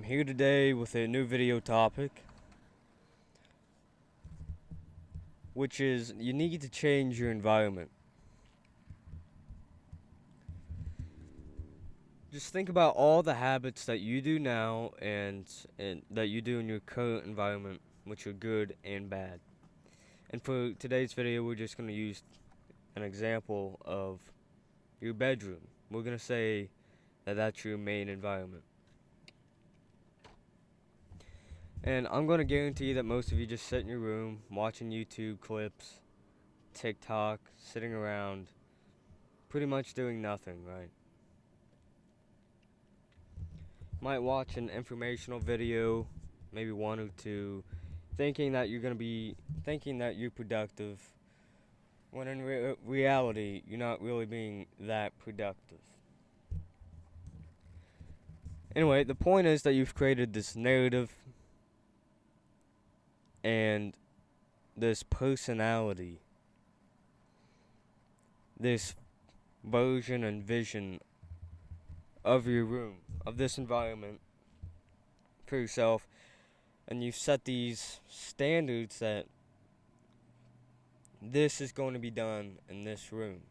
I'm here today with a new video topic, which is you need to change your environment. Just think about all the habits that you do now and that you do in your current environment, which are good and bad. And for today's video, we're just going to use an example of your bedroom. We're going to say that that's your main environment. And I'm going to guarantee that most of you just sit in your room watching YouTube clips, TikTok, sitting around, pretty much doing nothing, right? Might watch an informational video, maybe one or two, thinking that you're productive, when in reality, you're not really being that productive. Anyway, the point is that you've created this narrative and this personality, this version and vision of your room, of this environment for yourself, and you've set these standards that this is going to be done in this room.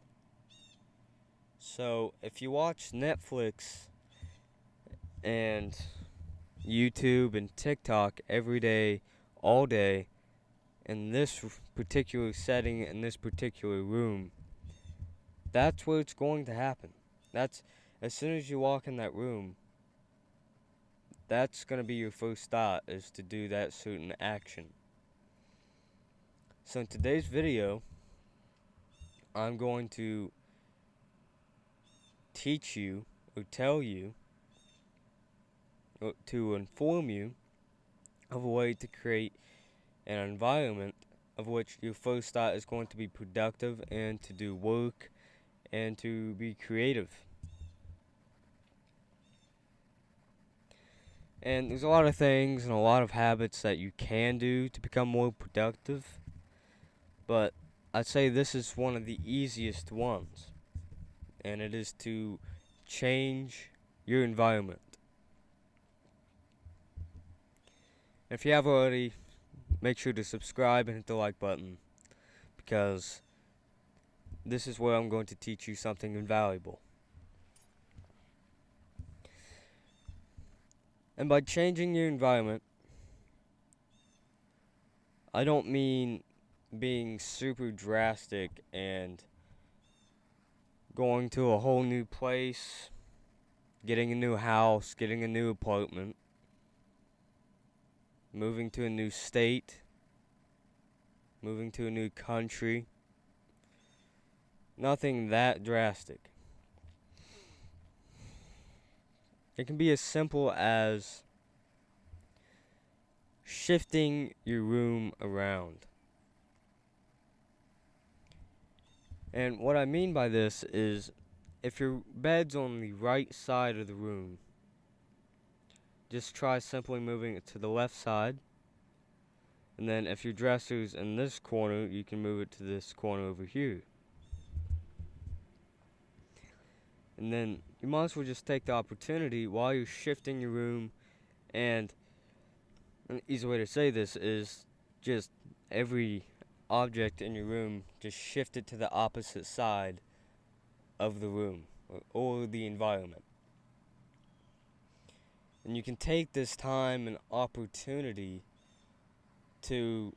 So if you watch Netflix and YouTube and TikTok every day, all day, in this particular setting, in this particular room, that's where it's going to happen. That's as soon as you walk in that room, that's going to be your first thought, is to do that certain action. So in today's video, I'm going to teach you or tell you or to inform you of a way to create an environment of which your first thought is going to be productive and to do work and to be creative. And there's a lot of things and a lot of habits that you can do to become more productive, but I'd say this is one of the easiest ones, and it is to change your environment. If you have already, make sure to subscribe and hit the like button, because this is where I'm going to teach you something invaluable. And by changing your environment, I don't mean being super drastic and going to a whole new place, getting a new house, getting a new apartment, moving to a new state, moving to a new country. Nothing that drastic. It can be as simple as shifting your room around. And what I mean by this is, if your bed's on the right side of the room, just try simply moving it to the left side. And then if your dresser's in this corner, you can move it to this corner over here. And then you might as well just take the opportunity while you're shifting your room, and an easy way to say this is just every object in your room, just shift it to the opposite side of the room or the environment. And you can take this time and opportunity to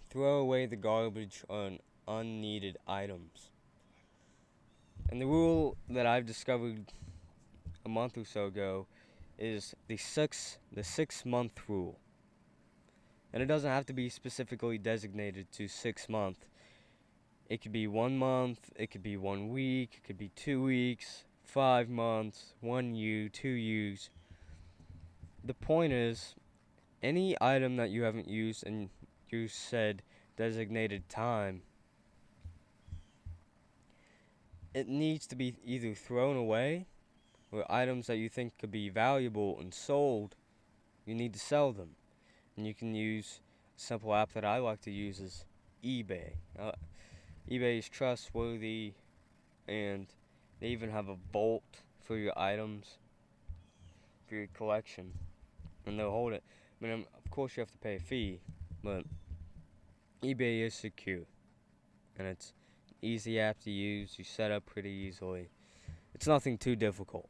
throw away the garbage on unneeded items. And the rule that I've discovered a month or so ago is the 6-month rule. And it doesn't have to be specifically designated to 6 months. It could be 1 month, it could be 1 week, it could be 2 weeks, 5 months, 1 year, 2 years. The point is, any item that you haven't used in your said designated time, it needs to be either thrown away, or items that you think could be valuable and sold, you need to sell them. And you can use a simple app that I like to use is eBay. eBay is trustworthy, and they even have a vault for your items. for your collection, and they'll hold it. I mean, of course you have to pay a fee, but eBay is secure, and it's an easy app to use. You set up pretty easily. It's nothing too difficult.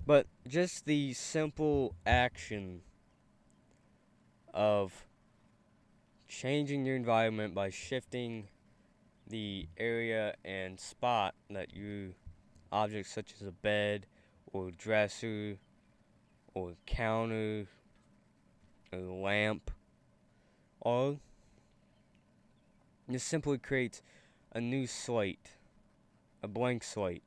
But just the simple action of changing your environment by shifting the area and spot that you objects such as a bed or dresser or counter or lamp or just simply creates a new slate, a blank slate.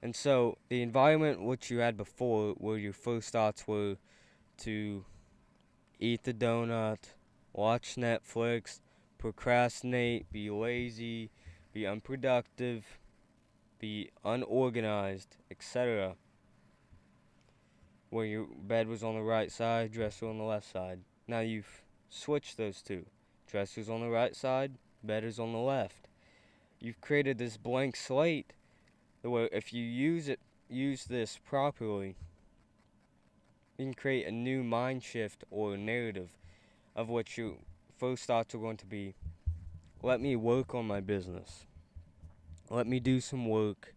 And so the environment which you had before, where your first thoughts were to eat the donut, watch Netflix, procrastinate, be lazy, be unproductive, be unorganized, etc., where your bed was on the right side, dresser on the left side. Now you've switched those two. Dresser's on the right side, bed is on the left. You've created this blank slate where if you use this properly, you can create a new mind shift or narrative of what your first thoughts are going to be. Let me work on my business. Let me do some work.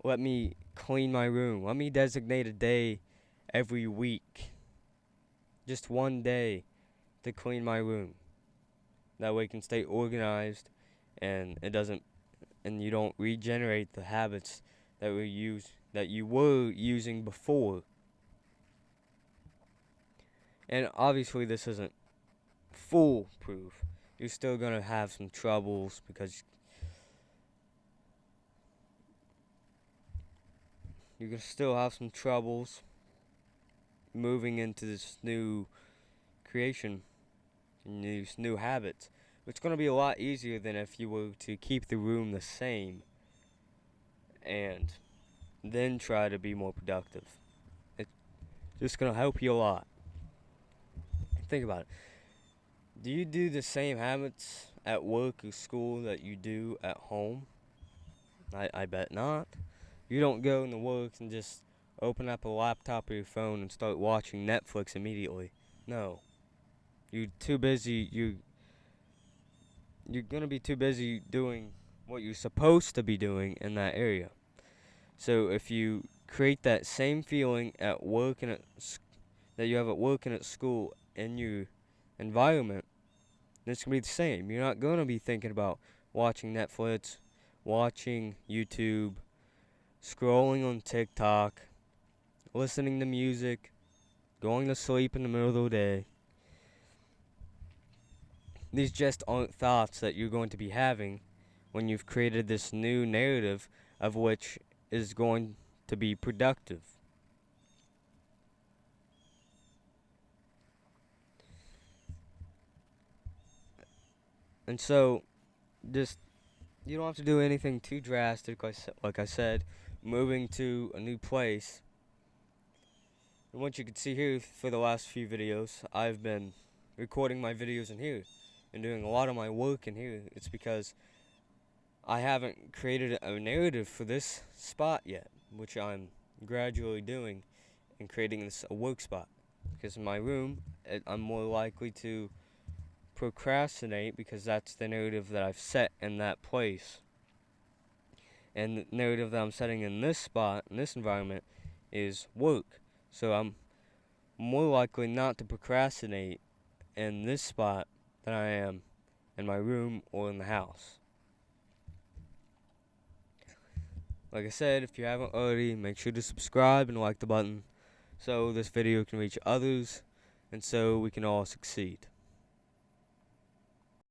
Let me clean my room. Let me designate a day every week. Just one day to clean my room. That way it can stay organized and you don't regenerate the habits that you were using before. And obviously this isn't foolproof. You're still gonna have some troubles because you're gonna still have some troubles moving into this new creation and these new habits. It's gonna be a lot easier than if you were to keep the room the same and then try to be more productive. It's just gonna help you a lot. Think about it. Do you do the same habits at work or school that you do at home? I bet not. You don't go into work and just open up a laptop or your phone and start watching Netflix immediately. No. You're too busy. You're going to be too busy doing what you're supposed to be doing in that area. So if you create that same feeling at work and that you have at work and at school in your environment, it's going to be the same. You're not going to be thinking about watching Netflix, watching YouTube, scrolling on TikTok, listening to music, going to sleep in the middle of the day. These just aren't thoughts that you're going to be having when you've created this new narrative of which is going to be productive. And so, just you don't have to do anything too drastic. Like I said, moving to a new place. And what you can see here for the last few videos, I've been recording my videos in here and doing a lot of my work in here. It's because I haven't created a narrative for this spot yet, which I'm gradually doing and creating this a work spot. Because in my room, I'm more likely to procrastinate because that's the narrative that I've set in that place. And the narrative that I'm setting in this spot, in this environment, is work. So I'm more likely not to procrastinate in this spot than I am in my room or in the house. Like I said, if you haven't already, make sure to subscribe and like the button so this video can reach others and so we can all succeed.